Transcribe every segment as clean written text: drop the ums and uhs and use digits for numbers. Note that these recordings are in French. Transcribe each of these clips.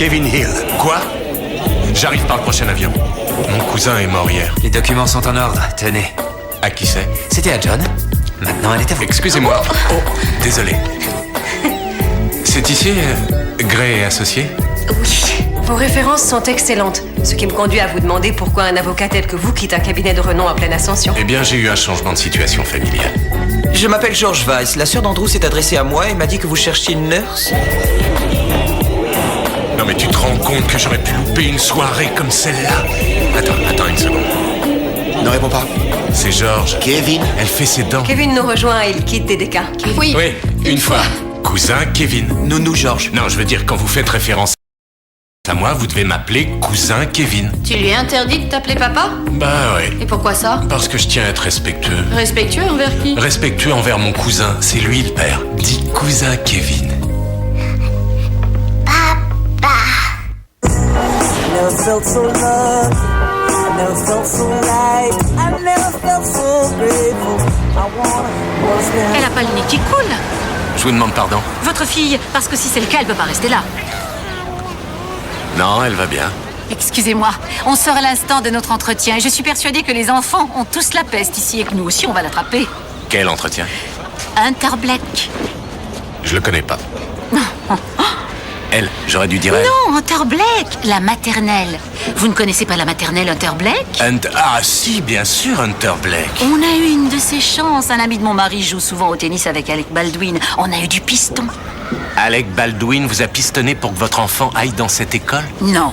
Kevin Hill. Quoi? J'arrive par le prochain avion. Mon cousin est mort hier. Les documents sont en ordre, tenez. À qui c'est? C'était à John. Maintenant, elle est à vous. Excusez-moi. Oh, désolé. C'est ici, Gray et Associés? Oui. Vos références sont excellentes, ce qui me conduit à vous demander pourquoi un avocat tel que vous quitte un cabinet de renom en pleine ascension. Eh bien, j'ai eu un changement de situation familiale. Je m'appelle George Weiss. La sœur d'Andrew s'est adressée à moi et m'a dit que vous cherchiez une nurse. Non mais tu te rends compte que j'aurais pu louper une soirée comme celle-là? Attends une seconde. Ne réponds pas. C'est George. Kevin. Elle fait ses dents. Kevin nous rejoint et il quitte TDK. Oui. Oui, une fois. Cousin Kevin. Nounou George. Non, je veux dire, quand vous faites référence à moi, vous devez m'appeler cousin Kevin. Tu lui as interdit de t'appeler papa? Bah ouais. Et pourquoi ça? Parce que je tiens à être respectueux. Respectueux envers qui? Respectueux envers mon cousin, c'est lui le père. Dis cousin Kevin. Never felt so loved. I never felt so light. I never felt so grateful. I wanna Elle a pas le nez qui coule. Je vous demande pardon. Votre fille, parce que si c'est le cas, elle peut pas rester là. Non, elle va bien. Excusez-moi, on sort à l'instant de notre entretien et je suis persuadée que les enfants ont tous la peste ici et que nous aussi on va l'attraper. Quel entretien? Hunter Black. Je le connais pas. Elle, j'aurais dû dire elle. Non, Hunter Black, la maternelle. Vous ne connaissez pas la maternelle Hunter Black? Ah si, bien sûr, Hunter Black. On a eu une de ses chances. Un ami de mon mari joue souvent au tennis avec Alec Baldwin. On a eu du piston. Alec Baldwin vous a pistonné pour que votre enfant aille dans cette école? Non,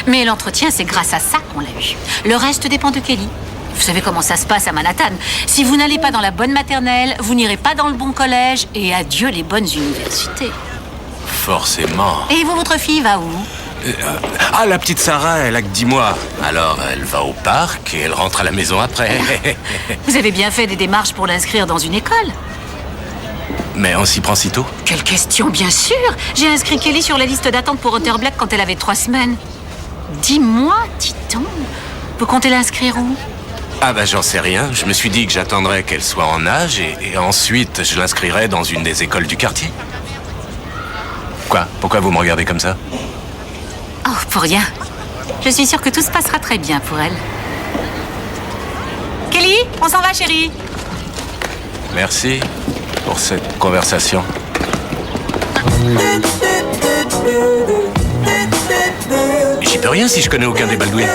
mais l'entretien, c'est grâce à ça qu'on l'a eu. Le reste dépend de Kelly. Vous savez comment ça se passe à Manhattan. Si vous n'allez pas dans la bonne maternelle, vous n'irez pas dans le bon collège et adieu les bonnes universités. Forcément. Et vous, votre fille va où? Ah, la petite Sarah, elle a que 10 mois. Alors, elle va au parc et elle rentre à la maison après. Vous avez bien fait des démarches pour l'inscrire dans une école? Mais on s'y prend si tôt? Quelle question, bien sûr! J'ai inscrit Kelly sur la liste d'attente pour Hunter Black quand elle avait 3 semaines. 10 mois, dit-on? Vous comptez l'inscrire où? Ah bah j'en sais rien. Je me suis dit que j'attendrais qu'elle soit en âge et ensuite je l'inscrirais dans une des écoles du quartier. Quoi? Pourquoi vous me regardez comme ça? Oh, pour rien. Je suis sûre que tout se passera très bien pour elle. Kelly, on s'en va, chérie. Merci pour cette conversation. J'y peux rien si je connais aucun des Baldwin.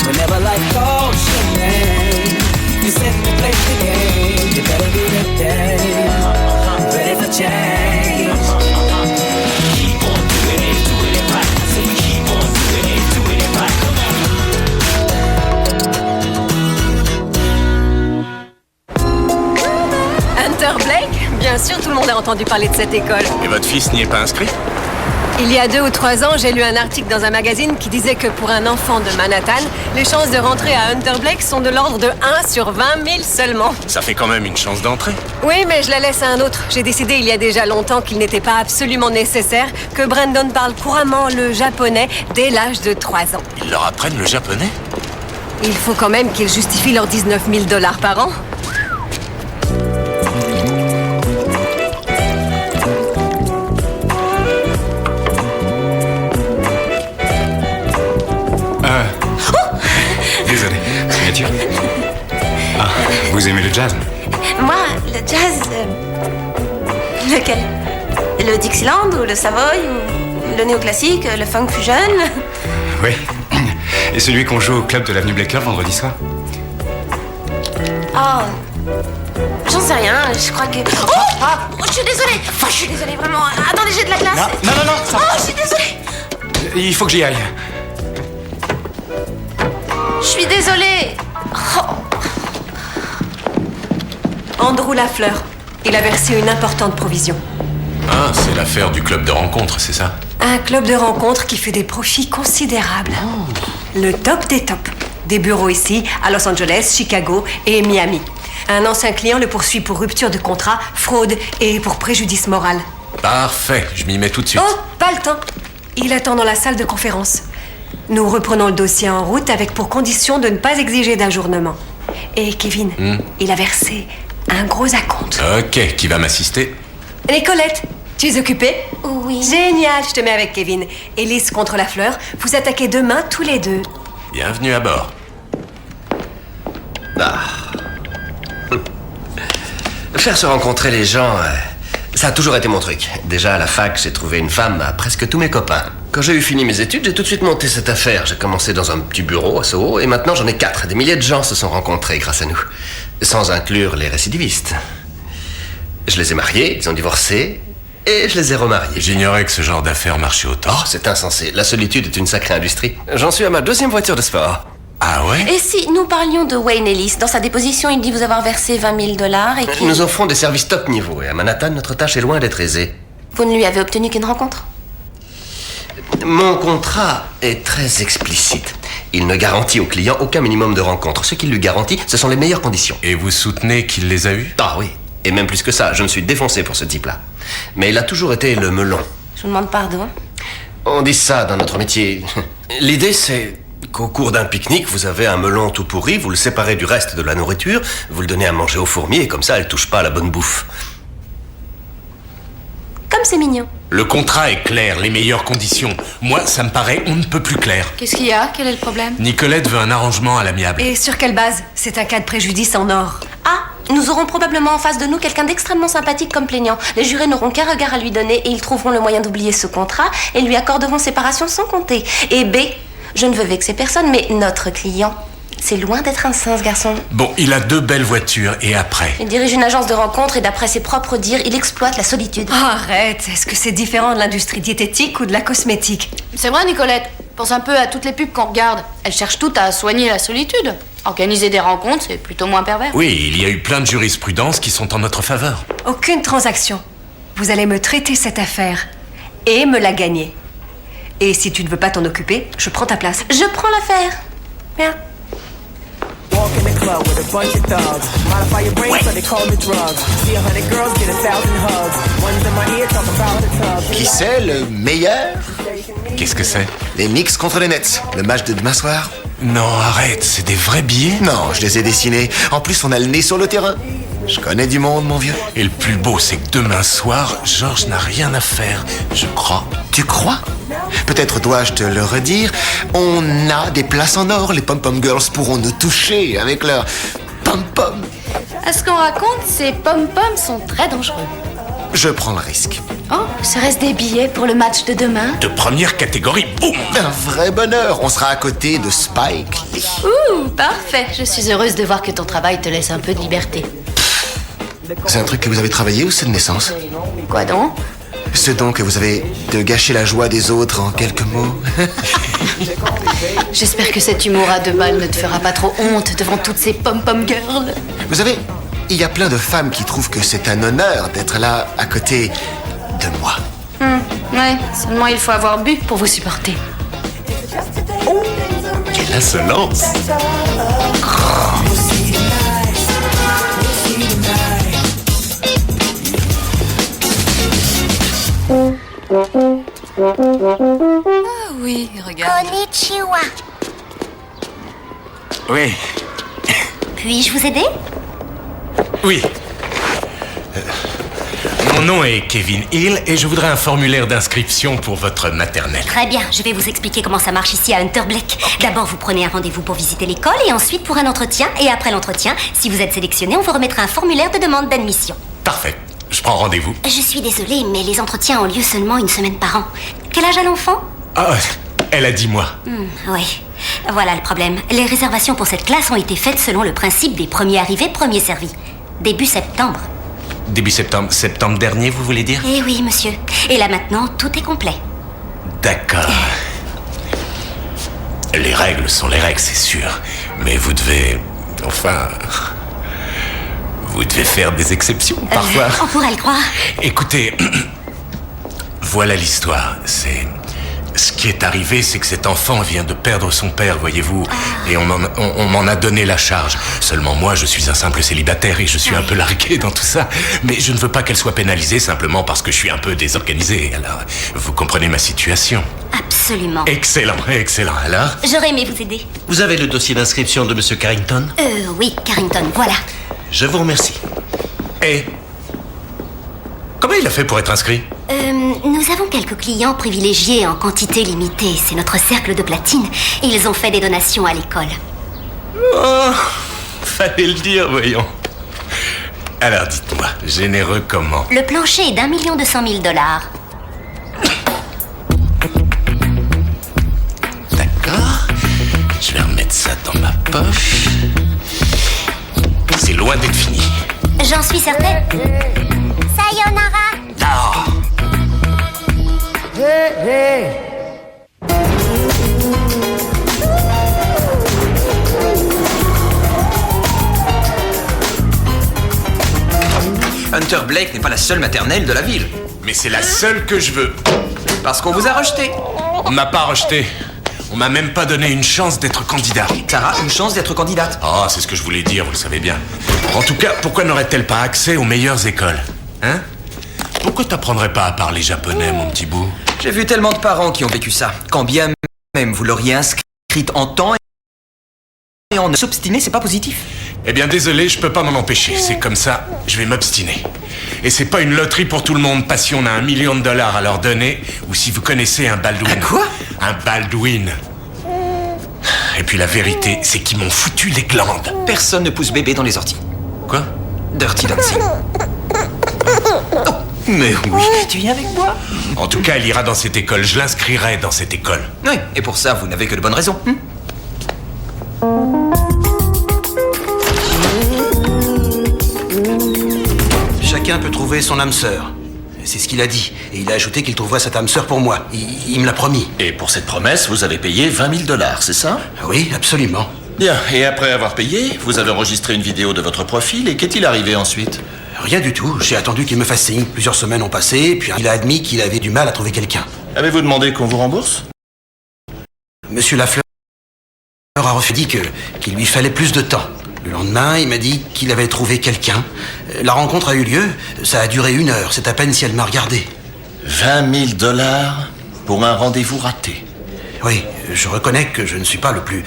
Whenever life calls your name, you set the place the game. You better be ready for change. Keep on doing it right. So we keep on doing it right. Hunter Black? Bien sûr, tout le monde a entendu parler de cette école. Et votre fils n'y est pas inscrit? Il y a 2 ou 3 ans, j'ai lu un article dans un magazine qui disait que pour un enfant de Manhattan, les chances de rentrer à Hunter Black sont de l'ordre de 1 sur 20 000 seulement. Ça fait quand même une chance d'entrée. Oui, mais je la laisse à un autre. J'ai décidé il y a déjà longtemps qu'il n'était pas absolument nécessaire que Brandon parle couramment le japonais dès l'âge de 3 ans. Ils leur apprennent le japonais? Il faut quand même qu'ils justifient leurs 19 000 $ par an. Désolé, signature. Ah, vous aimez le jazz? Moi, le jazz... lequel? Le Dixieland ou le Savoy ou le néoclassique, le funk fusion? Oui. Et celui qu'on joue au club de l'avenue Blecker vendredi soir? Oh... J'en sais rien, je crois que... Oh, je suis désolée. Je suis désolée, vraiment. Attendez, j'ai de la glace. Non, ça va. Oh, je suis désolée. Il faut que j'y aille. Je suis désolée. Oh. Andrew Lafleur. Il a versé une importante provision. Ah, c'est l'affaire du club de rencontre, c'est ça? Un club de rencontre qui fait des profits considérables. Le top des tops. Des bureaux ici, à Los Angeles, Chicago et Miami. Un ancien client le poursuit pour rupture de contrat, fraude et pour préjudice moral. Parfait, je m'y mets tout de suite. Oh, pas le temps. Il attend dans la salle de conférence. Nous reprenons le dossier en route avec pour condition de ne pas exiger d'ajournement. Et Kevin, il a versé un gros acompte. Ok, qui va m'assister? Nicolette, tu es occupée? Oui. Génial, je te mets avec Kevin. Élise contre la fleur, vous attaquez demain tous les deux. Bienvenue à bord. Faire se rencontrer les gens, ça a toujours été mon truc. Déjà à la fac, j'ai trouvé une femme à presque tous mes copains. Quand j'ai eu fini mes études, j'ai tout de suite monté cette affaire. J'ai commencé dans un petit bureau à Soho et maintenant j'en ai 4. Des milliers de gens se sont rencontrés grâce à nous. Sans inclure les récidivistes. Je les ai mariés, ils ont divorcé et je les ai remariés. J'ignorais que ce genre d'affaires marchait autant. Oh, c'est insensé. La solitude est une sacrée industrie. J'en suis à ma 2e voiture de sport. Ah ouais? Et si nous parlions de Wayne Ellis? Dans sa déposition, il dit vous avoir versé $20 000 et qu'il... Nous offrons des services top niveau et à Manhattan, notre tâche est loin d'être aisée. Vous ne lui avez obtenu qu'une rencontre? Mon contrat est très explicite. Il ne garantit au client aucun minimum de rencontres. Ce qu'il lui garantit, ce sont les meilleures conditions. Et vous soutenez qu'il les a eues? Ah oui, et même plus que ça, je me suis défoncé pour ce type-là. Mais il a toujours été le melon. Je vous demande pardon. On dit ça dans notre métier. L'idée, c'est qu'au cours d'un pique-nique, vous avez un melon tout pourri, vous le séparez du reste de la nourriture, vous le donnez à manger aux fourmis, et comme ça, elles touchent pas à la bonne bouffe. Comme c'est mignon. Le contrat est clair, les meilleures conditions. Moi, ça me paraît on ne peut plus clair. Qu'est-ce qu'il y a? Quel est le problème? Nicolette veut un arrangement à l'amiable. Et sur quelle base? C'est un cas de préjudice en or. Ah, nous aurons probablement en face de nous quelqu'un d'extrêmement sympathique comme plaignant. Les jurés n'auront qu'un regard à lui donner et ils trouveront le moyen d'oublier ce contrat et lui accorderont séparation sans compter. Et B, je ne veux vexer personne, mais notre client, c'est loin d'être un saint, ce garçon. Bon, il a 2 belles voitures, et après? Il dirige une agence de rencontres et d'après ses propres dires, il exploite la solitude. Oh, arrête, est-ce que c'est différent de l'industrie diététique ou de la cosmétique? C'est vrai, Nicolette. Pense un peu à toutes les pubs qu'on regarde. Elles cherchent toutes à soigner la solitude. Organiser des rencontres, c'est plutôt moins pervers. Oui, il y a eu plein de jurisprudences qui sont en notre faveur. Aucune transaction. Vous allez me traiter cette affaire et me la gagner. Et si tu ne veux pas t'en occuper, je prends ta place. Je prends l'affaire. Bien. Walk in the club with a bunch of thugs. Modify your brain so they call me drugs. See 100 girls, get 1,000 hugs. One's in my ear, talk about the tub. Qui c'est le meilleur? Qu'est-ce que c'est? Les Knicks contre les Nets. Le match de demain soir? Non, arrête, c'est des vrais billets? Non, je les ai dessinés. En plus, on a le nez sur le terrain. Je connais du monde, mon vieux. Et le plus beau, c'est que demain soir, Georges n'a rien à faire, je crois. Tu crois? Peut-être dois-je te le redire. On a des places en or. Les pom-pom girls pourront nous toucher avec leurs pom-pom. À ce qu'on raconte, ces pom-poms sont très dangereux. Je prends le risque. Oh, serait-ce des billets pour le match de demain? De première catégorie, boum! Un vrai bonheur. On sera à côté de Spike Lee. Ouh, parfait. Je suis heureuse de voir que ton travail te laisse un peu de liberté. C'est un truc que vous avez travaillé ou c'est de naissance? Quoi donc? Ce don que vous avez de gâcher la joie des autres en quelques mots. J'espère que cet humour à 2 balles ne te fera pas trop honte devant toutes ces pom-pom girls. Vous savez, il y a plein de femmes qui trouvent que c'est un honneur d'être là à côté de moi. Ouais, seulement il faut avoir bu pour vous supporter. Quelle insolence! Ah oui, regarde. Konnichiwa. Oui, Puis-je vous aider? oui. Mon nom est Kevin Hill et je voudrais un formulaire d'inscription pour votre maternelle. Très bien, je vais vous expliquer comment ça marche ici à Hunterbleck. D'abord, vous prenez un rendez-vous pour visiter l'école et ensuite pour un entretien. Et après l'entretien, si vous êtes sélectionné, on vous remettra un formulaire de demande d'admission. Parfait, je prends rendez-vous. Je suis désolée, mais les entretiens ont lieu seulement 1 semaine par an. Quel âge a l'enfant? Ah, elle a 10 mois. Oui. Voilà le problème. Les réservations pour cette classe ont été faites selon le principe des premiers arrivés, premiers servis. Début septembre. Début septembre. Septembre dernier, vous voulez dire? Eh oui, monsieur. Et là maintenant, tout est complet. D'accord. Les règles sont les règles, c'est sûr. Mais vous devez... Enfin... Vous devez faire des exceptions, parfois. On pourrait le croire. Écoutez... Voilà l'histoire. C'est... Ce qui est arrivé, c'est que cet enfant vient de perdre son père, voyez-vous. Et on m'en a donné la charge. Seulement moi, je suis un simple célibataire et je suis un peu largué dans tout ça. Mais je ne veux pas qu'elle soit pénalisée simplement parce que je suis un peu désorganisé. Alors, vous comprenez ma situation? Absolument. Absolument. Excellent, excellent. Alors? J'aurais aimé vous aider. Vous avez le dossier d'inscription de Monsieur Carrington? Oui, Carrington, voilà. Je vous remercie. Et comment il a fait pour être inscrit? Nous avons quelques clients privilégiés en quantité limitée. C'est notre cercle de platine. Ils ont fait des donations à l'école. Oh, fallait le dire, voyons. Alors dites-moi, généreux comment? Le plancher est d'1 200 000 $. D'accord. Je vais remettre ça dans ma poche. C'est loin d'être fini. J'en suis certaine. Sayonara. Oh. Hunter Blake n'est pas la seule maternelle de la ville. Mais c'est la seule que je veux. Parce qu'on vous a rejeté. On m'a pas rejeté. On m'a même pas donné une chance d'être candidat. Clara, une chance d'être candidate. Oh, c'est ce que je voulais dire, vous le savez bien. En tout cas, pourquoi n'aurait-elle pas accès aux meilleures écoles? Hein? Pourquoi t'apprendrais pas à parler japonais, mon petit bout? J'ai vu tellement de parents qui ont vécu ça. Quand bien même vous l'auriez inscrite en temps et en s'obstiner, c'est pas positif. Eh bien, désolé, je peux pas m'en empêcher. C'est comme ça, je vais m'obstiner. Et c'est pas une loterie pour tout le monde, pas si on a $1 million à leur donner, ou si vous connaissez un Baldwin. Un quoi? Un Baldwin. Et puis la vérité, c'est qu'ils m'ont foutu les glandes. Personne ne pousse bébé dans les orties. Quoi? Dirty Dancing. Oh, mais oui, tu viens avec moi? En tout cas, elle ira dans cette école. Je l'inscrirai dans cette école. Oui, et pour ça, vous n'avez que de bonnes raisons. Chacun peut trouver son âme sœur. C'est ce qu'il a dit. Et il a ajouté qu'il trouverait cette âme sœur pour moi. Il me l'a promis. Et pour cette promesse, vous avez payé $20 000, c'est ça? Oui, absolument. Bien, et après avoir payé, vous avez enregistré une vidéo de votre profil, et qu'est-il arrivé ensuite? Rien du tout. J'ai attendu qu'il me fasse signe. Plusieurs semaines ont passé, puis il a admis qu'il avait du mal à trouver quelqu'un. Avez-vous demandé qu'on vous rembourse? Monsieur Lafleur a refusé qu'il lui fallait plus de temps. Le lendemain, il m'a dit qu'il avait trouvé quelqu'un. La rencontre a eu lieu. Ça a duré 1 heure. C'est à peine si elle m'a regardé. $20 000 pour un rendez-vous raté. Oui, je reconnais que je ne suis pas le plus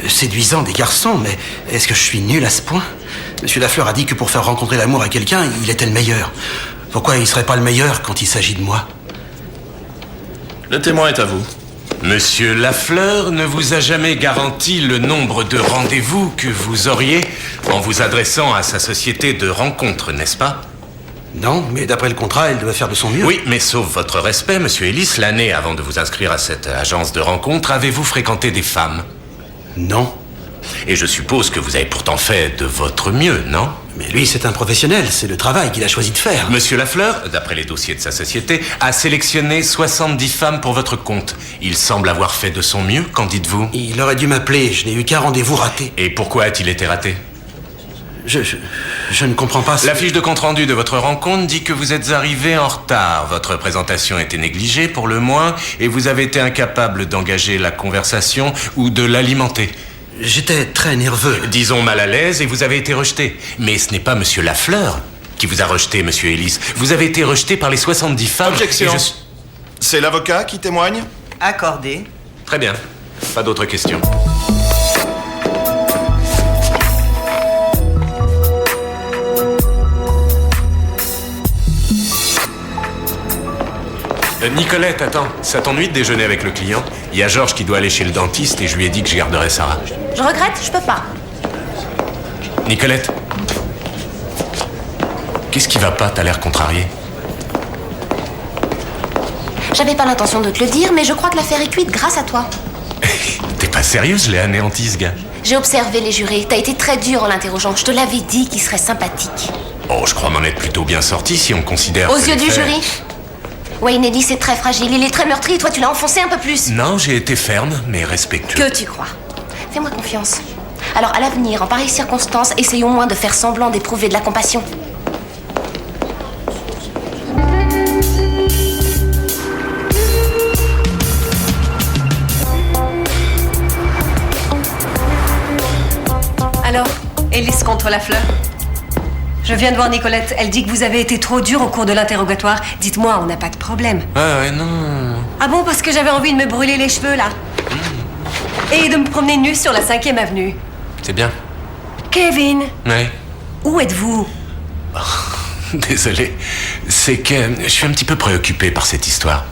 séduisant des garçons, mais est-ce que je suis nul à ce point? Monsieur Lafleur a dit que pour faire rencontrer l'amour à quelqu'un, il était le meilleur. Pourquoi il serait pas le meilleur quand il s'agit de moi? Le témoin est à vous. Monsieur Lafleur ne vous a jamais garanti le nombre de rendez-vous que vous auriez en vous adressant à sa société de rencontres, n'est-ce pas? Non, mais d'après le contrat, elle doit faire de son mieux. Oui, mais sauf votre respect, monsieur Ellis, l'année avant de vous inscrire à cette agence de rencontres, avez-vous fréquenté des femmes? Non. Et je suppose que vous avez pourtant fait de votre mieux, non? Mais lui, c'est un professionnel, c'est le travail qu'il a choisi de faire. Monsieur Lafleur, d'après les dossiers de sa société, a sélectionné 70 femmes pour votre compte. Il semble avoir fait de son mieux, qu'en dites-vous? Il aurait dû m'appeler, je n'ai eu qu'un rendez-vous raté. Et pourquoi a-t-il été raté? Je ne comprends pas... La fiche de compte-rendu de votre rencontre dit que vous êtes arrivé en retard. Votre présentation était négligée, pour le moins, et vous avez été incapable d'engager la conversation ou de l'alimenter. J'étais très nerveux. Disons mal à l'aise, et vous avez été rejeté. Mais ce n'est pas monsieur Lafleur qui vous a rejeté, monsieur Ellis. Vous avez été rejeté par les 70 femmes... Objection. C'est l'avocat qui témoigne? Accordé. Très bien. Pas d'autres questions. Nicolette, attends, ça t'ennuie de déjeuner avec le client? Il y a Georges qui doit aller chez le dentiste et je lui ai dit que je garderais Sarah. Je regrette, je peux pas. Nicolette, qu'est-ce qui va pas? T'as l'air contrarié. J'avais pas l'intention de te le dire, mais je crois que l'affaire est cuite grâce à toi. T'es pas sérieuse, je l'ai anéanti, ce gars. J'ai observé les jurés. T'as été très dur en l'interrogeant. Je te l'avais dit qu'il serait sympathique. Oh, je crois m'en être plutôt bien sorti si on considère... Aux que yeux les du faits- jury, Wayne Ellis est très fragile. Il est très meurtri. Toi, tu l'as enfoncé un peu plus. Non, j'ai été ferme, mais respectueux. Que tu crois? Fais-moi confiance. Alors, à l'avenir, en pareilles circonstances, essayons au moins de faire semblant d'éprouver de la compassion. Alors, Ellis contre Lafleur? Je viens de voir Nicolette. Elle dit que vous avez été trop dur au cours de l'interrogatoire. Dites-moi, on n'a pas de problème. Ouais, non. Ah bon, parce que j'avais envie de me brûler les cheveux, là. Et de me promener nue sur la 5e avenue. C'est bien. Kevin, Ouais. où êtes-vous? Désolé. C'est que je suis un petit peu préoccupé par cette histoire.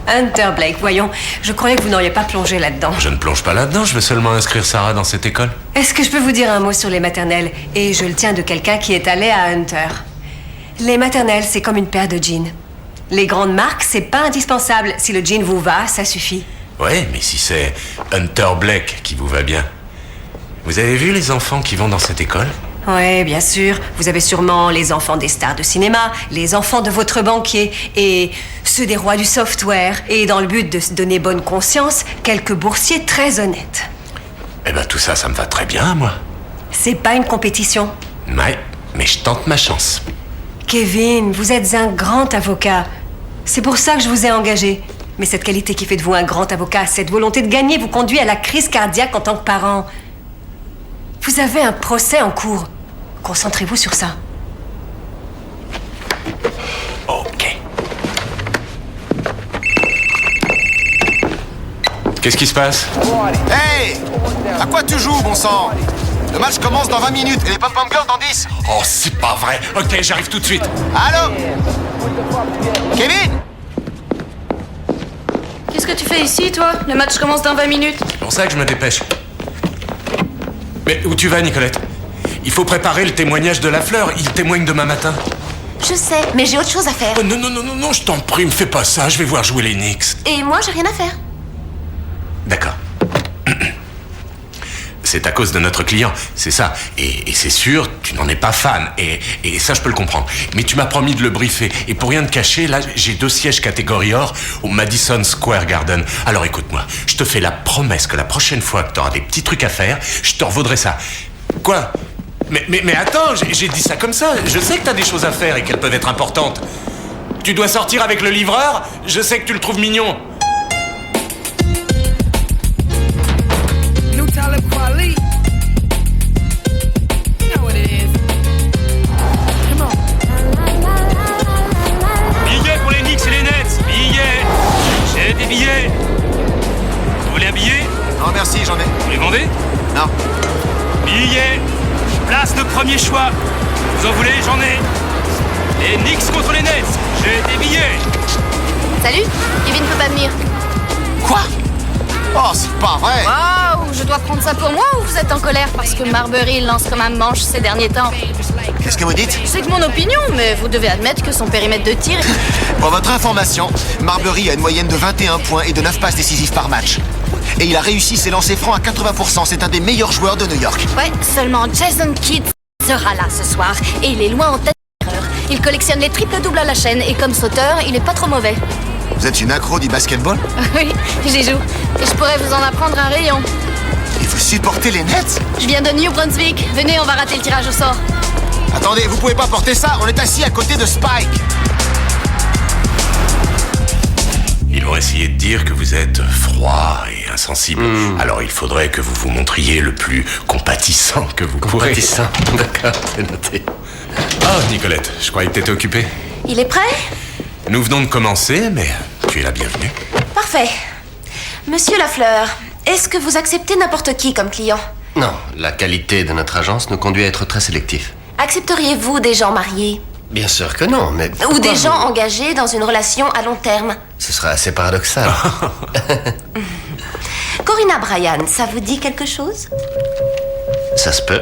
Hunter Blake, voyons. Je croyais que vous n'auriez pas plongé là-dedans. Je ne plonge pas là-dedans, je veux seulement inscrire Sarah dans cette école. Est-ce que je peux vous dire un mot sur les maternelles? Et je le tiens de quelqu'un qui est allé à Hunter. Les maternelles, c'est comme une paire de jeans. Les grandes marques, c'est pas indispensable. Si le jean vous va, ça suffit. Ouais, mais si c'est Hunter Blake qui vous va bien. Vous avez vu les enfants qui vont dans cette école? Ouais, bien sûr. Vous avez sûrement les enfants des stars de cinéma, les enfants de votre banquier et ceux des rois du software. Et dans le but de se donner bonne conscience, quelques boursiers très honnêtes. Eh ben tout ça, ça me va très bien, moi. C'est pas une compétition. Ouais, mais je tente ma chance. Kevin, vous êtes un grand avocat. C'est pour ça que je vous ai engagé. Mais cette qualité qui fait de vous un grand avocat, cette volonté de gagner vous conduit à la crise cardiaque en tant que parent. Vous avez un procès en cours. Concentrez-vous sur ça. Ok. Qu'est-ce qui se passe? Hey! À quoi tu joues, bon sang? Le match commence dans 20 minutes et les pom-pom girls dans 10. Oh, c'est pas vrai. Ok, j'arrive tout de suite. Allô? Kevin? Qu'est-ce que tu fais ici, toi? Le match commence dans 20 minutes. C'est pour ça que je me dépêche. Mais où tu vas, Nicolette? Il faut préparer le témoignage de Lafleur. Il témoigne demain matin. Je sais, mais j'ai autre chose à faire. Oh, non, je t'en prie, me fais pas ça. Je vais voir jouer les Knicks. Et moi, j'ai rien à faire. D'accord. C'est à cause de notre client, c'est ça. Et c'est sûr, tu n'en es pas fan. Et ça, je peux le comprendre. Mais tu m'as promis de le briefer. Et pour rien te cacher, là, j'ai 2 sièges catégorie or au Madison Square Garden. Alors écoute-moi, je te fais la promesse que la prochaine fois que tu auras des petits trucs à faire, je te revaudrai ça. Quoi? Mais attends, j'ai dit ça comme ça. Je sais que t'as des choses à faire et qu'elles peuvent être importantes. Tu dois sortir avec le livreur? Je sais que tu le trouves mignon. Billets pour les Knicks et les Nets. Billets. J'ai des billets. Vous voulez un billet? Non, merci, j'en ai. Vous les vendez? Non. Billets. Place de premier choix. Vous en voulez? J'en ai. Les Knicks contre les Nets. J'ai des billets. Salut, Kevin peut pas venir. Quoi? Oh, c'est pas vrai! Waouh, je dois prendre ça pour moi ou vous êtes en colère parce que Marbury lance comme un manche ces derniers temps? Qu'est-ce que vous dites? C'est que mon opinion, mais vous devez admettre que son périmètre de tir... Pour votre information, Marbury a une moyenne de 21 points et de 9 passes décisives par match. Et il a réussi ses lancers francs à 80%. C'est un des meilleurs joueurs de New York. Ouais, seulement Jason Kidd sera là ce soir et il est loin en tête d'erreur. Il collectionne les triples-doubles à la chaîne et comme sauteur, il est pas trop mauvais. Vous êtes une accro du basketball? Oui, j'y joue. Et je pourrais vous en apprendre un rayon. Et vous supportez les Nets? Je viens de New Brunswick. Venez, on va rater le tirage au sort. Attendez, vous pouvez pas porter ça, on est assis à côté de Spike. Ils vont essayer de dire que vous êtes froid et insensible. Alors il faudrait que vous vous montriez le plus compatissant que vous pourrez. Compatissant, d'accord, c'est noté. Oh, Nicolette, je croyais que t'étais occupée. Il est prêt? Nous venons de commencer, mais tu es la bienvenue. Parfait. Monsieur Lafleur, est-ce que vous acceptez n'importe qui comme client? Non, la qualité de notre agence nous conduit à être très sélectifs. Accepteriez-vous des gens mariés? Bien sûr que non, mais... Ou des gens engagés dans une relation à long terme? Ce serait assez paradoxal. Corinna Bryan, ça vous dit quelque chose? Ça se peut.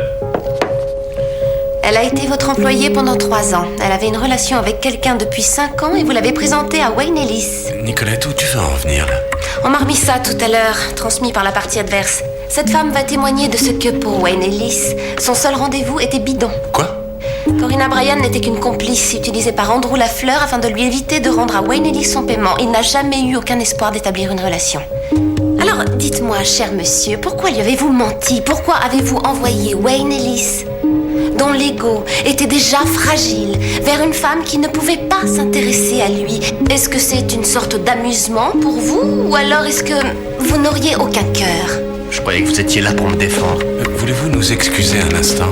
Elle a été votre employée pendant 3 ans. Elle avait une relation avec quelqu'un depuis 5 ans et vous l'avez présentée à Wayne Ellis. Nicolette, où tu veux en venir, là? On m'a remis ça tout à l'heure, transmis par la partie adverse. Cette femme va témoigner de ce que, pour Wayne Ellis, son seul rendez-vous était bidon. Quoi? Corinna Bryan n'était qu'une complice utilisée par Andrew Lafleur afin de lui éviter de rendre à Wayne Ellis son paiement. Il n'a jamais eu aucun espoir d'établir une relation. Alors, dites-moi, cher monsieur, pourquoi lui avez-vous menti? Pourquoi avez-vous envoyé Wayne Ellis, dont l'ego était déjà fragile, vers une femme qui ne pouvait pas s'intéresser à lui? Est-ce que c'est une sorte d'amusement pour vous? Ou alors est-ce que vous n'auriez aucun cœur? Je croyais que vous étiez là pour me défendre. Voulez-vous nous excuser un instant?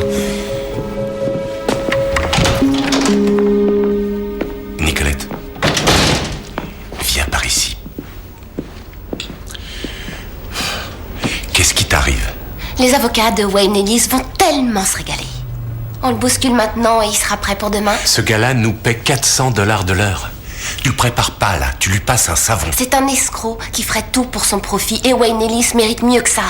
Nicolette, viens par ici. Les avocats de Wayne Ellis vont tellement se régaler. On le bouscule maintenant et il sera prêt pour demain. Ce gars-là nous paie $400 de l'heure. Tu le prépares pas, là. Tu lui passes un savon. C'est un escroc qui ferait tout pour son profit et Wayne Ellis mérite mieux que ça.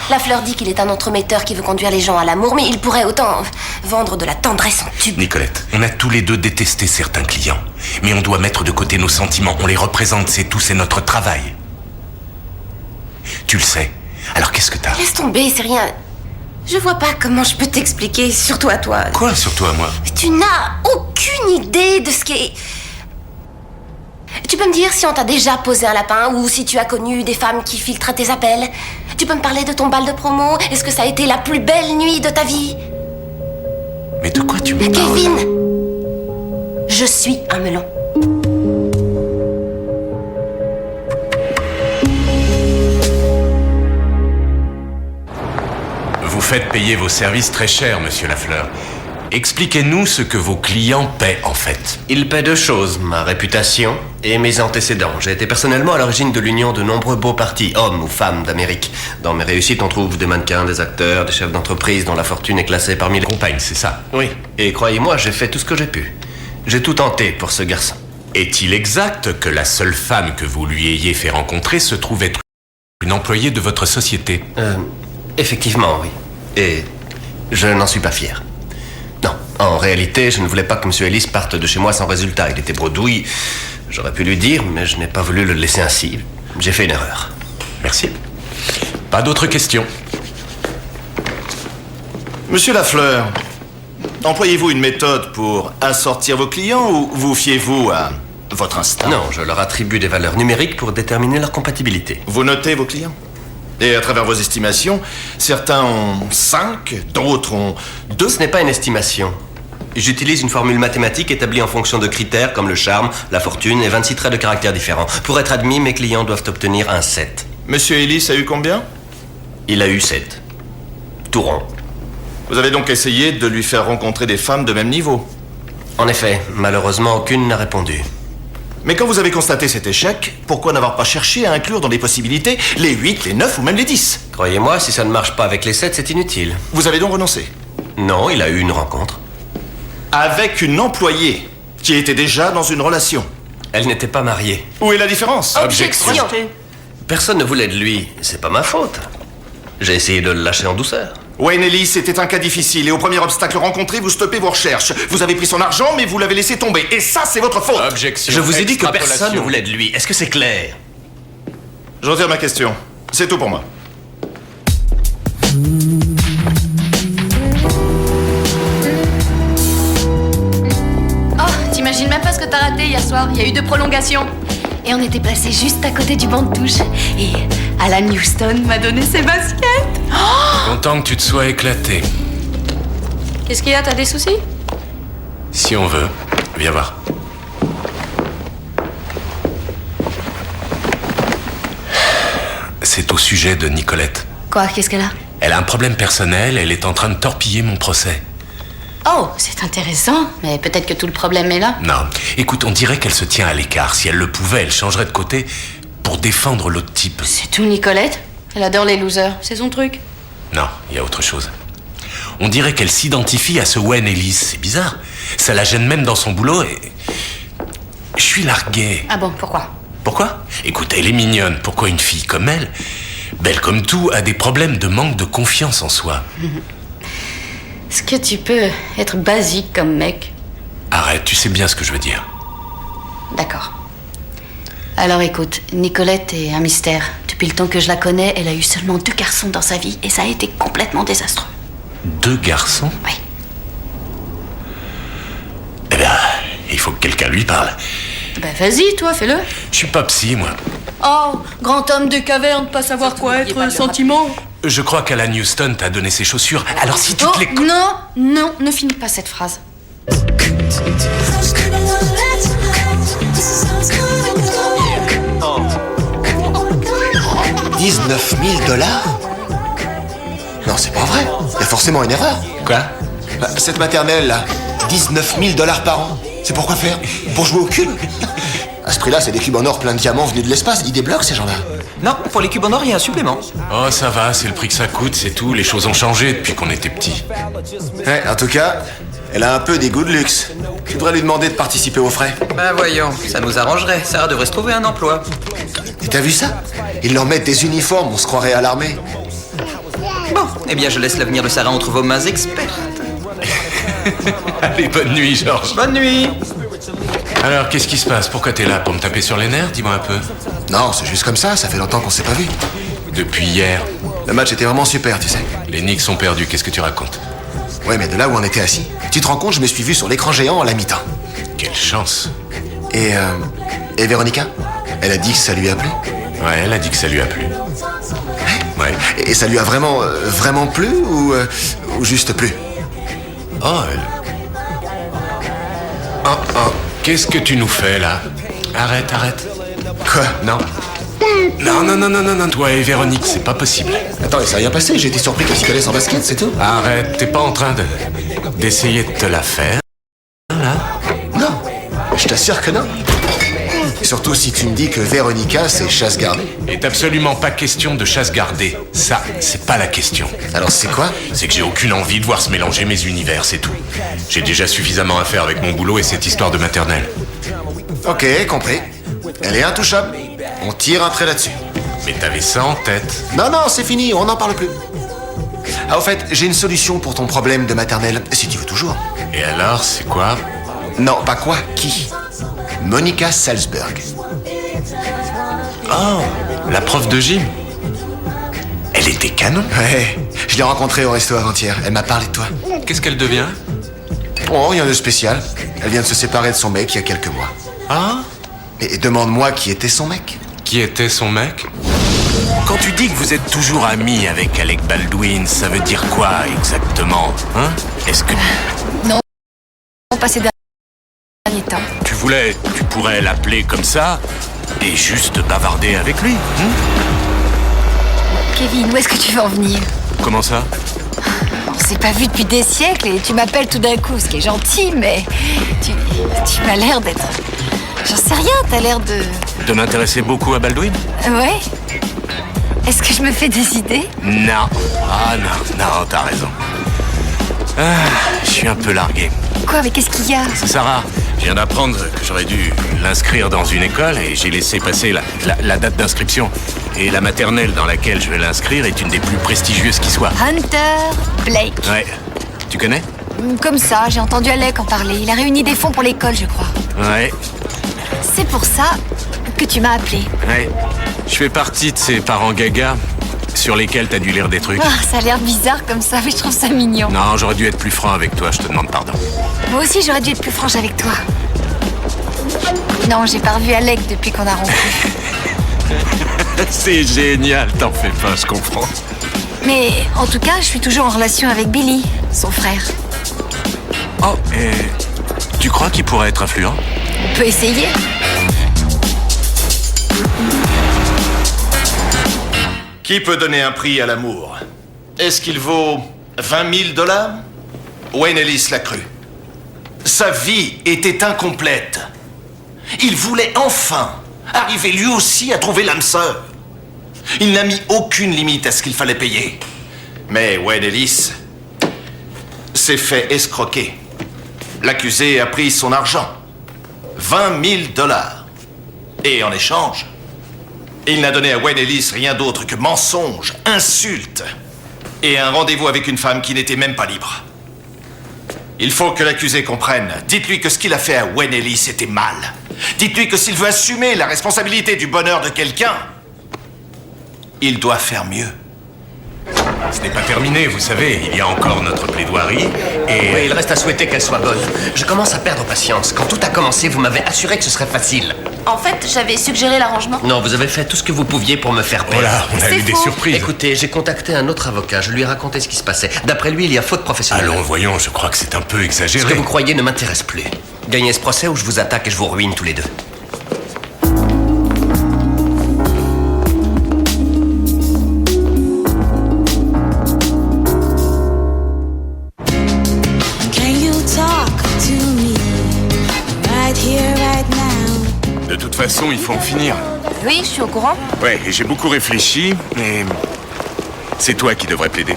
Lafleur dit qu'il est un entremetteur qui veut conduire les gens à l'amour, mais il pourrait autant vendre de la tendresse en tube. Nicolette, on a tous les deux détesté certains clients. Mais on doit mettre de côté nos sentiments. On les représente, c'est tout, c'est notre travail. Tu le sais. Alors qu'est-ce que t'as? Laisse tomber, c'est rien. Je vois pas comment je peux t'expliquer, surtout à toi. Quoi, surtout à moi? Tu n'as aucune idée de ce qui est... Tu peux me dire si on t'a déjà posé un lapin ou si tu as connu des femmes qui filtrent tes appels? Tu peux me parler de ton bal de promo? Est-ce que ça a été la plus belle nuit de ta vie? Mais de quoi tu me parles? Kevin, je suis un melon. Vous faites payer vos services très cher, monsieur Lafleur. Expliquez-nous ce que vos clients paient, en fait. Ils paient deux choses, ma réputation et mes antécédents. J'ai été personnellement à l'origine de l'union de nombreux beaux partis, hommes ou femmes d'Amérique. Dans mes réussites, on trouve des mannequins, des acteurs, des chefs d'entreprise dont la fortune est classée parmi les compagnes, c'est ça? Oui, et croyez-moi, j'ai fait tout ce que j'ai pu. J'ai tout tenté pour ce garçon. Est-il exact que la seule femme que vous lui ayez fait rencontrer se trouve être une employée de votre société? Effectivement, oui. Et je n'en suis pas fier. Non, en réalité, je ne voulais pas que M. Ellis parte de chez moi sans résultat. Il était bredouille. J'aurais pu lui dire, mais je n'ai pas voulu le laisser ainsi. J'ai fait une erreur. Merci. Pas d'autres questions? Monsieur Lafleur, employez-vous une méthode pour assortir vos clients ou vous fiez-vous à votre instinct? Non, je leur attribue des valeurs numériques pour déterminer leur compatibilité. Vous notez vos clients? Et à travers vos estimations, certains ont 5, d'autres ont 2. Ce n'est pas une estimation. J'utilise une formule mathématique établie en fonction de critères comme le charme, la fortune et 26 traits de caractère différents. Pour être admis, mes clients doivent obtenir un 7. Monsieur Ellis a eu combien? Il a eu 7. Tout rond. Vous avez donc essayé de lui faire rencontrer des femmes de même niveau? En effet, malheureusement, aucune n'a répondu. Mais quand vous avez constaté cet échec, pourquoi n'avoir pas cherché à inclure dans les possibilités les 8, les 9 ou même les 10? Croyez-moi, si ça ne marche pas avec les 7, c'est inutile. Vous avez donc renoncé? Non, il a eu une rencontre. Avec une employée qui était déjà dans une relation? Elle n'était pas mariée. Où est la différence? Objection. Personne ne voulait de lui. C'est pas ma faute. J'ai essayé de le lâcher en douceur. Wayne Ellis était un cas difficile et au premier obstacle rencontré, vous stoppez vos recherches. Vous avez pris son argent, mais vous l'avez laissé tomber. Et ça, c'est votre faute. Objection. Je vous ai dit que personne ne voulait de lui. Est-ce que c'est clair? Je retire ma question. C'est tout pour moi. Oh, t'imagines même pas ce que t'as raté hier soir. Il y a eu 2 prolongations. Et on était placés juste à côté du banc de touche. Et Alan Houston m'a donné ses baskets. Oh, Content que tu te sois éclaté. qu'est-ce qu'il y a? T'as des soucis? Si on veut, viens voir. C'est au sujet de Nicolette. Quoi? Qu'est-ce qu'elle a? Elle a un problème personnel, elle est en train de torpiller mon procès. Oh, c'est intéressant. Mais peut-être que tout le problème est là. Non, écoute, on dirait qu'elle se tient à l'écart. Si elle le pouvait, elle changerait de côté pour défendre l'autre type. C'est tout, Nicolette. Elle adore les losers. C'est son truc. Non, il y a autre chose. On dirait qu'elle s'identifie à ce Wayne Ellis. C'est bizarre. Ça la gêne même dans son boulot et... Je suis largué. Ah bon, pourquoi? Pourquoi? Écoute, elle est mignonne. Pourquoi une fille comme elle, belle comme tout, a des problèmes de manque de confiance en soi? Est-ce que tu peux être basique comme mec? Arrête, tu sais bien ce que je veux dire. D'accord. Alors écoute, Nicolette est un mystère. Depuis le temps que je la connais, elle a eu seulement 2 garçons dans sa vie et ça a été complètement désastreux. 2 garçons? Oui. Eh bien, il faut que quelqu'un lui parle. Ben vas-y, toi, fais-le. Je suis pas psy, moi. Oh, grand homme des cavernes, pas savoir quoi être, sentiment. Je crois qu'Alan Houston t'a donné ses chaussures. Alors si tu te les... Non, ne finis pas cette phrase. 19 000 $? Non, c'est pas vrai. Il y a forcément une erreur. Quoi? Cette maternelle, là, 19 000 $ par an. C'est pour quoi faire? Pour jouer au cube? À ce prix-là, c'est des cubes en or plein de diamants venus de l'espace. Ils débloquent, ces gens-là. Non, pour les cubes en or, il y a un supplément. Oh, ça va, c'est le prix que ça coûte, c'est tout. Les choses ont changé depuis qu'on était petits. Ouais, en tout cas, elle a un peu des goûts de luxe. Tu devrais lui demander de participer aux frais. Ben voyons, ça nous arrangerait. Sarah devrait se trouver un emploi. Et t'as vu ça? Ils leur mettent des uniformes, on se croirait à l'armée. Bon, eh bien je laisse l'avenir de Sarah entre vos mains expertes. Allez, bonne nuit, Georges. Bonne nuit. Alors, qu'est-ce qui se passe? Pourquoi t'es là? Pour me taper sur les nerfs? Dis-moi un peu. Non, c'est juste comme ça fait longtemps qu'on s'est pas vu. Depuis hier. Le match était vraiment super, tu sais. Les Knicks sont perdus, qu'est-ce que tu racontes? Ouais, mais de là où on était assis, tu te rends compte, je me suis vu sur l'écran géant à la mi-temps. Quelle chance. Et Véronica? Elle a dit que ça lui a plu? Ouais, elle a dit que ça lui a plu. Ouais. Et ça lui a vraiment plu ou juste plu? Oh, elle... Oh, qu'est-ce que tu nous fais, là? Arrête. Quoi? Non. Non, toi et Véronique, c'est pas possible. Attends, il s'est rien passé, j'ai été surpris qu'ils s'y connaissent en basket, c'est tout. Arrête, t'es pas en train d'essayer de te la faire, là? Non, je t'assure que non. Surtout si tu me dis que Véronica, c'est chasse gardée. Il est absolument pas question de chasse gardée. Ça, c'est pas la question. Alors c'est quoi? C'est que j'ai aucune envie de voir se mélanger mes univers, c'est tout. J'ai déjà suffisamment à faire avec mon boulot et cette histoire de maternelle. Ok, compris. Elle est intouchable. On tire un trait là-dessus. Mais t'avais ça en tête. Non, c'est fini, on n'en parle plus. Ah, au fait, j'ai une solution pour ton problème de maternelle, si tu veux toujours. Et alors, c'est quoi? Non, pas quoi, qui? Monica Salzberg. Oh, la prof de gym. Elle était canon. Ouais, je l'ai rencontrée au resto avant-hier. Elle m'a parlé de toi. Qu'est-ce qu'elle devient? Oh, rien de spécial. Elle vient de se séparer de son mec il y a quelques mois. Ah? Et demande-moi qui était son mec. Qui était son mec? Quand tu dis que vous êtes toujours amis avec Alec Baldwin, ça veut dire quoi exactement? Hein? Est-ce que... Non, pas ces derniers temps. Tu pourrais l'appeler comme ça et juste bavarder avec lui. Kevin, où est-ce que tu veux en venir? Comment ça? On s'est pas vu depuis des siècles et tu m'appelles tout d'un coup, ce qui est gentil, mais tu m'as l'air d'être... J'en sais rien, t'as l'air de... De m'intéresser beaucoup à Baldwin? Ouais. Est-ce que je me fais des idées? Non. Ah non, t'as raison. Je suis un peu largué. Quoi, mais qu'est-ce qu'il y a? C'est Sarah. Je viens d'apprendre que j'aurais dû l'inscrire dans une école et j'ai laissé passer la date d'inscription. Et la maternelle dans laquelle je vais l'inscrire est une des plus prestigieuses qui soit. Hunter Blake. Ouais. Tu connais? Comme ça, j'ai entendu Alec en parler. Il a réuni des fonds pour l'école, je crois. Ouais. C'est pour ça que tu m'as appelé. Ouais. Je fais partie de ces parents gaga sur lesquels t'as dû lire des trucs. Ah, ça a l'air bizarre comme ça, mais je trouve ça mignon. Non, j'aurais dû être plus franc avec toi, je te demande pardon. Moi aussi, j'aurais dû être plus franche avec toi. Non, j'ai pas revu Alec depuis qu'on a rompu. C'est génial, t'en fais pas, je comprends. Mais en tout cas, je suis toujours en relation avec Billy, son frère. Oh, et tu crois qu'il pourrait être influent? On peut essayer. Qui peut donner un prix à l'amour? Est-ce qu'il vaut 20 000 $? Wayne Ellis l'a cru. Sa vie était incomplète. Il voulait enfin arriver lui aussi à trouver l'âme sœur. Il n'a mis aucune limite à ce qu'il fallait payer. Mais Wayne Ellis s'est fait escroquer. L'accusé a pris son argent. 20 000 $. Et en échange, il n'a donné à Wayne Ellis rien d'autre que mensonges, insultes et un rendez-vous avec une femme qui n'était même pas libre. Il faut que l'accusé comprenne. Dites-lui que ce qu'il a fait à Wayne Ellis était mal. Dites-lui que s'il veut assumer la responsabilité du bonheur de quelqu'un, il doit faire mieux. Ce n'est pas terminé, vous savez, il y a encore notre plaidoirie et... Oui, il reste à souhaiter qu'elle soit bonne. Je commence à perdre patience. Quand tout a commencé, vous m'avez assuré que ce serait facile. En fait, j'avais suggéré l'arrangement. Non, vous avez fait tout ce que vous pouviez pour me faire perdre. Voilà, on a eu des surprises. Écoutez, j'ai contacté un autre avocat, je lui ai raconté ce qui se passait. D'après lui, il y a faute professionnelle. Allons, voyons, je crois que c'est un peu exagéré. Ce que vous croyez ne m'intéresse plus. Gagnez ce procès ou je vous attaque et je vous ruine tous les deux. De toute façon, il faut en finir. Oui, je suis au courant. Ouais, et j'ai beaucoup réfléchi, mais c'est toi qui devrais plaider.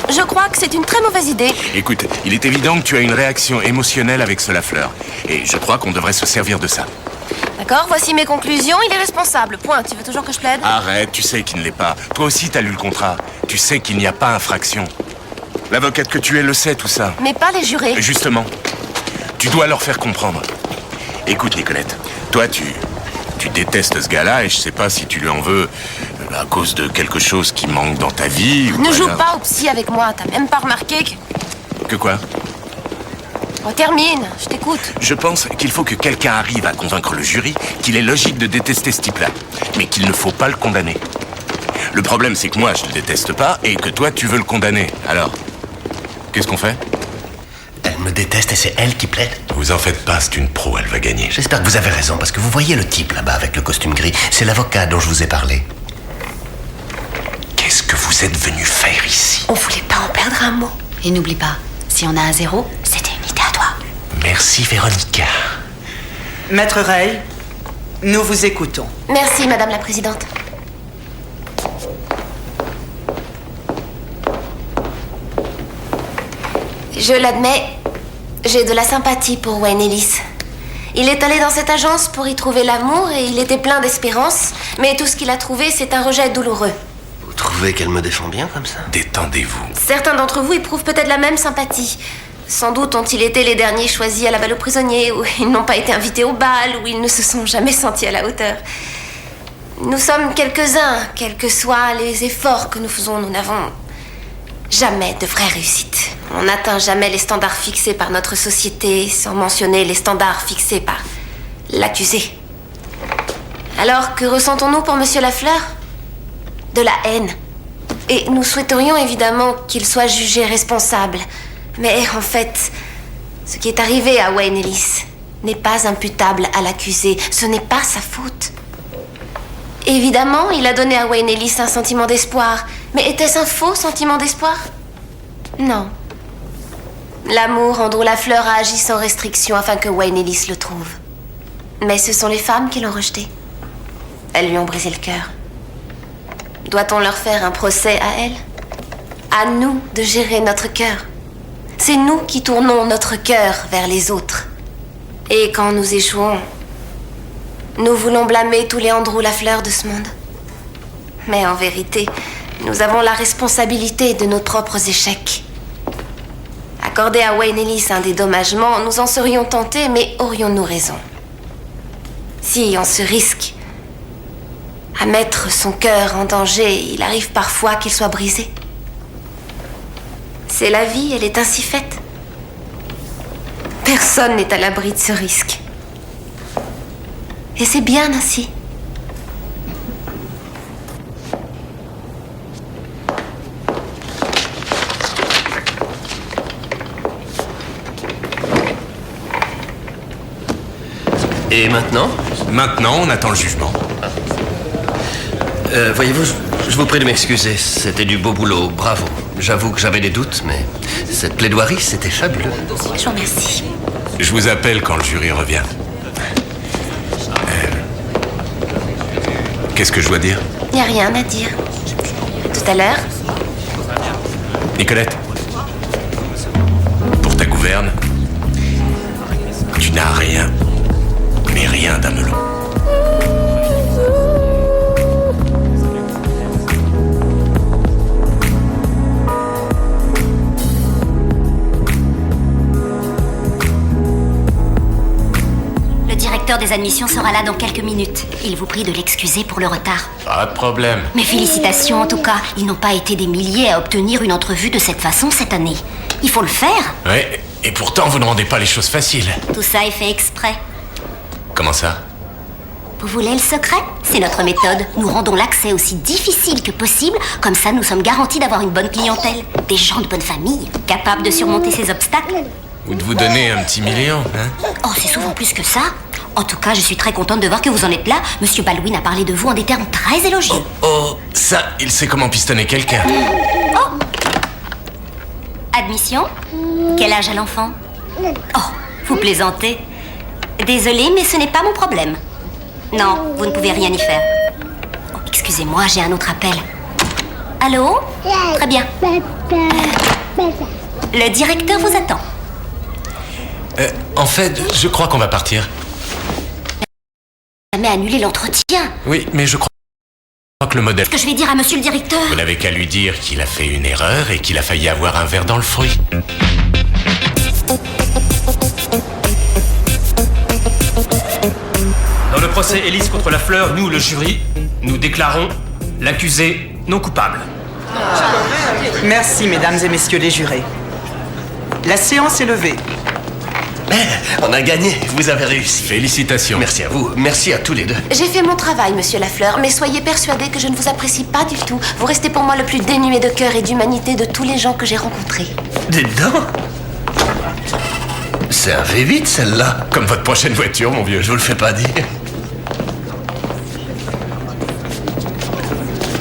Je crois que c'est une très mauvaise idée. Écoute, il est évident que tu as une réaction émotionnelle avec ce Lafleur. Et je crois qu'on devrait se servir de ça. D'accord, voici mes conclusions. Il est responsable. Point. Tu veux toujours que je plaide? Arrête, tu sais qu'il ne l'est pas. Toi aussi, t'as lu le contrat. Tu sais qu'il n'y a pas infraction. L'avocate que tu es le sait, tout ça. Mais pas les jurés. Justement, tu dois leur faire comprendre. Écoute, Nicolette, toi, tu détestes ce gars-là et je sais pas si tu lui en veux à cause de quelque chose qui manque dans ta vie. Ne joue pas au psy avec moi. T'as même pas remarqué que... Que quoi? On termine. Je t'écoute. Je pense qu'il faut que quelqu'un arrive à convaincre le jury qu'il est logique de détester ce type-là, mais qu'il ne faut pas le condamner. Le problème, c'est que moi, je le déteste pas et que toi, tu veux le condamner. Alors, qu'est-ce qu'on fait? Elle me déteste et c'est elle qui plaide. Vous en faites pas, c'est une pro, elle va gagner. J'espère que vous avez raison, parce que vous voyez le type là-bas avec le costume gris. C'est l'avocat dont je vous ai parlé. Qu'est-ce que vous êtes venu faire ici? On voulait pas en perdre un mot. Et n'oublie pas, si on a un 0, c'était une idée à toi. Merci, Véronica. Maître Ray, nous vous écoutons. Merci, Madame la Présidente. Je l'admets, j'ai de la sympathie pour Wayne Ellis. Il est allé dans cette agence pour y trouver l'amour et il était plein d'espérance, mais tout ce qu'il a trouvé, c'est un rejet douloureux. Vous trouvez qu'elle me défend bien comme ça? Détendez-vous. Certains d'entre vous éprouvent peut-être la même sympathie. Sans doute ont-ils été les derniers choisis à la balle aux prisonniers, ou ils n'ont pas été invités au bal, ou ils ne se sont jamais sentis à la hauteur. Nous sommes quelques-uns, quels que soient les efforts que nous faisons, nous n'avons jamais de vraie réussite. On n'atteint jamais les standards fixés par notre société, sans mentionner les standards fixés par l'accusé. Alors, que ressentons-nous pour Monsieur Lafleur? De la haine. Et nous souhaiterions évidemment qu'il soit jugé responsable. Mais en fait, ce qui est arrivé à Wayne Ellis n'est pas imputable à l'accusé. Ce n'est pas sa faute. Évidemment, il a donné à Wayne Ellis un sentiment d'espoir. Mais était-ce un faux sentiment d'espoir? Non. L'amour Andrew Lafleur a agi sans restriction afin que Wayne Ellis le trouve. Mais ce sont les femmes qui l'ont rejeté. Elles lui ont brisé le cœur. Doit-on leur faire un procès à elles? À nous de gérer notre cœur. C'est nous qui tournons notre cœur vers les autres. Et quand nous échouons, nous voulons blâmer tous les Andrew Lafleur de ce monde. Mais en vérité, nous avons la responsabilité de nos propres échecs. Accorder à Wayne Ellis un dédommagement, nous en serions tentés, mais aurions-nous raison? Si on se risque à mettre son cœur en danger, il arrive parfois qu'il soit brisé. C'est la vie, elle est ainsi faite. Personne n'est à l'abri de ce risque. Et c'est bien ainsi. Et maintenant? Maintenant, on attend le jugement. Voyez-vous, je vous prie de m'excuser. C'était du beau boulot, bravo. J'avoue que j'avais des doutes, mais cette plaidoirie, c'était fabuleux. Je vous remercie. Je vous appelle quand le jury revient. Qu'est-ce que je dois dire? Il n'y a rien à dire. Tout à l'heure, Nicolette, pour ta gouverne, tu n'as rien, mais rien d'un melon. Le directeur des admissions sera là dans quelques minutes. Il vous prie de l'excuser pour le retard. Pas de problème. Mes félicitations en tout cas. Ils n'ont pas été des milliers à obtenir une entrevue de cette façon cette année. Il faut le faire. Ouais, et pourtant vous ne rendez pas les choses faciles. Tout ça est fait exprès. Comment ça? Vous voulez le secret? C'est notre méthode. Nous rendons l'accès aussi difficile que possible. Comme ça, nous sommes garantis d'avoir une bonne clientèle. Des gens de bonne famille, capables de surmonter ces obstacles. Ou de vous donner un petit million, hein? Oh, c'est souvent plus que ça. En tout cas, je suis très contente de voir que vous en êtes là. Monsieur Baldwin a parlé de vous en des termes très élogieux. Oh, ça, il sait comment pistonner quelqu'un. Oh! Admission? Quel âge a l'enfant? Oh, vous plaisantez. Désolée, mais ce n'est pas mon problème. Non, vous ne pouvez rien y faire. Oh, excusez-moi, j'ai un autre appel. Allô? Très bien. Le directeur vous attend. En fait, je crois qu'on va partir. Jamais annulé l'entretien. Oui, mais je crois que le modèle... Ce que je vais dire à monsieur le directeur. Vous n'avez qu'à lui dire qu'il a fait une erreur et qu'il a failli avoir un verre dans le fruit. Dans le procès Élise contre Lafleur, nous, le jury, nous déclarons l'accusé non coupable. Merci, mesdames et messieurs les jurés. La séance est levée. On a gagné, vous avez réussi. Félicitations. Merci à vous, merci à tous les deux. J'ai fait mon travail, monsieur Lafleur, mais soyez persuadé que je ne vous apprécie pas du tout. Vous restez pour moi le plus dénué de cœur et d'humanité de tous les gens que j'ai rencontrés. Dites donc. C'est un V8 celle-là. Comme votre prochaine voiture, mon vieux. Je vous le fais pas dire.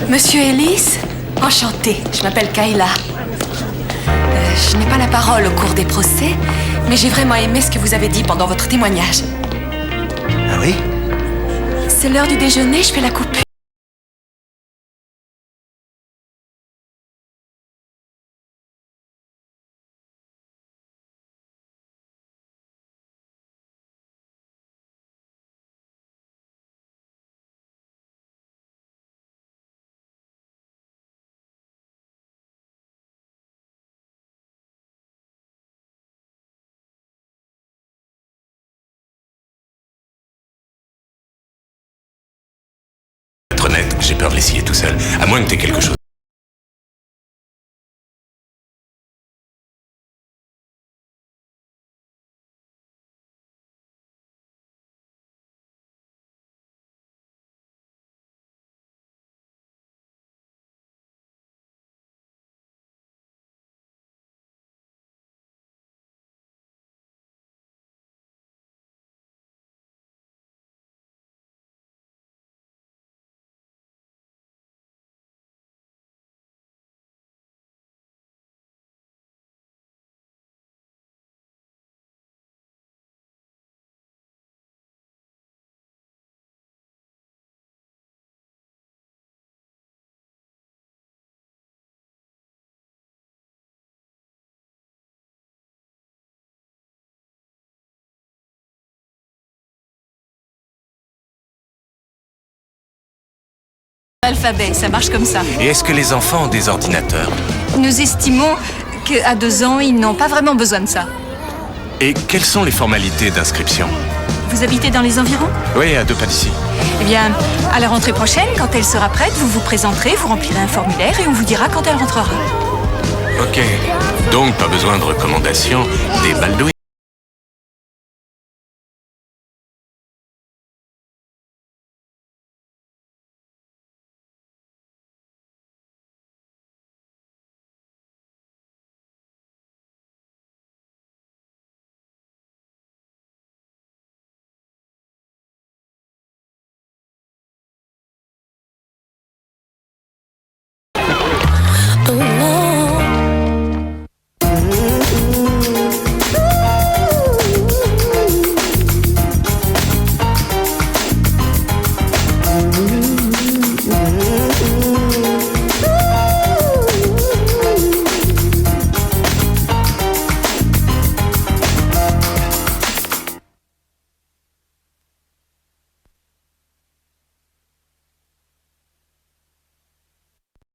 Monsieur Ellis, enchantée, je m'appelle Kayla. Je n'ai pas la parole au cours des procès, mais j'ai vraiment aimé ce que vous avez dit pendant votre témoignage. Ah oui? C'est l'heure du déjeuner, je fais la coupure. Pour être honnête, j'ai peur de l'essayer tout seul. À moins que t'aies quelque chose. Alphabet, ça marche comme ça. Et est-ce que les enfants ont des ordinateurs? Nous estimons qu'à 2 ans, ils n'ont pas vraiment besoin de ça. Et quelles sont les formalités d'inscription? Vous habitez dans les environs? Oui, à 2 pas d'ici. Eh bien, à la rentrée prochaine, quand elle sera prête, vous vous présenterez, vous remplirez un formulaire et on vous dira quand elle rentrera. Ok. Donc, pas besoin de recommandation des baldouins.